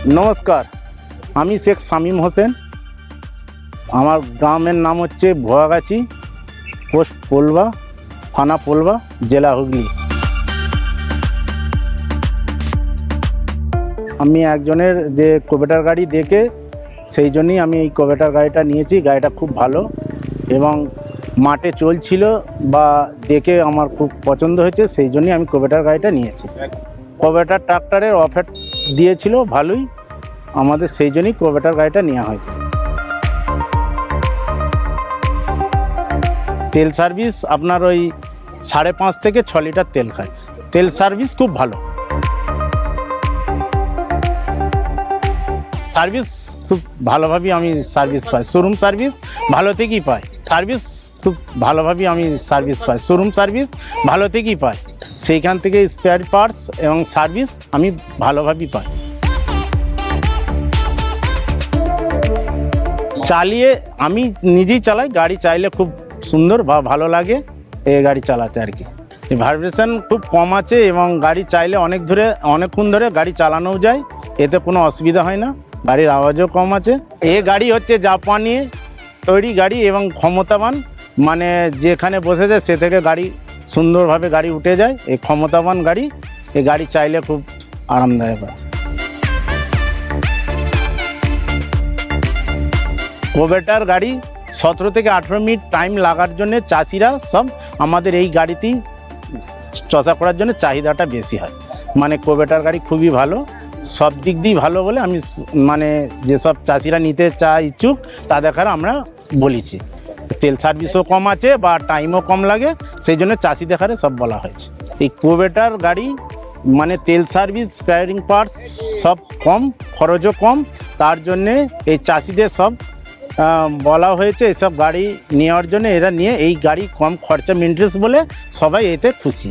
নমস্কার, আমি শেখ শামীম হোসেন। আমার গ্রামের নাম হচ্ছে ভুয়াগাছি, পোস্ট পোলবা, থানা পোলবা, জেলা হুগলি। আমি একজনের যে কুবোটার গাড়ি দেখে সেই জন্যই আমি এই কুবোটার গাড়িটা নিয়েছি। গাড়িটা খুব ভালো এবং মাঠে চলছিল বা দেখে আমার খুব পছন্দ হয়েছে, সেই জন্যই আমি কুবোটার গাড়িটা নিয়েছি। কুবোটার ট্রাক্টরের অফার দিয়েছিল ভালোই, আমাদের সেই জন্যই কুবোটার গাড়িটা নেওয়া হয়েছে। তেল সার্ভিস আপনার ওই 5.5 থেকে 6 লিটার তেল খাচ্ছে। তেল সার্ভিস খুব ভালো, সার্ভিস খুব ভালোভাবেই আমি সার্ভিস পাই। শোরুম সার্ভিস ভালো থেকেই পাই, সার্ভিস খুব ভালোভাবেই আমি সার্ভিস পাই। শোরুম সার্ভিস ভালো থেকেই পাই, সেইখান থেকে স্পেয়ার পার্টস এবং সার্ভিস আমি ভালোভাবেই পাই। চালিয়ে আমি নিজেই চালাই, গাড়ি চাইলে খুব সুন্দর বা ভালো লাগে এই গাড়ি চালাতে আর কি। ভাইব্রেশন খুব কম আছে এবং গাড়ি চাইলে অনেকক্ষণ ধরে গাড়ি চালানোও যায়, এতে কোনো অসুবিধা হয় না। গাড়ির আওয়াজও কম আছে। এই গাড়ি হচ্ছে জাপানি তৈরি গাড়ি এবং ক্ষমতাবান, মানে যেখানে বসে যায় সে থেকে গাড়ি সুন্দরভাবে গাড়ি উঠে যায়। এই ক্ষমতাবান গাড়ি, এই গাড়ি চাইলে খুব আরামদায়ক আছে। কুবোটার গাড়ি 17 থেকে 18 মিনিট টাইম লাগার জন্য চাষিরা সব আমাদের এই গাড়িতেই চষা করার জন্য চাহিদাটা বেশি হয়। মানে কুবোটার গাড়ি খুবই ভালো, সব দিক দিয়ে ভালো বলে আমি মানে যেসব চাষিরা নিতে ইচ্ছুক তাদের আমরা বলেছি। তেল সার্ভিসও কম আছে বা টাইমও কম লাগে, সেই জন্য চাষি দেখারে সব বলা হয়েছে। এই কুবোটার গাড়ি মানে তেল সার্ভিস, স্পেয়ারিং পার্টস সব কম, খরচও কম, তার জন্যে এই চাষিদের সব বলা হয়েছে এসব গাড়ি নেওয়ার জন্য। এরা নিয়ে এই গাড়ি কম খরচা মেনটেন্স বলে সবাই এতে খুশি।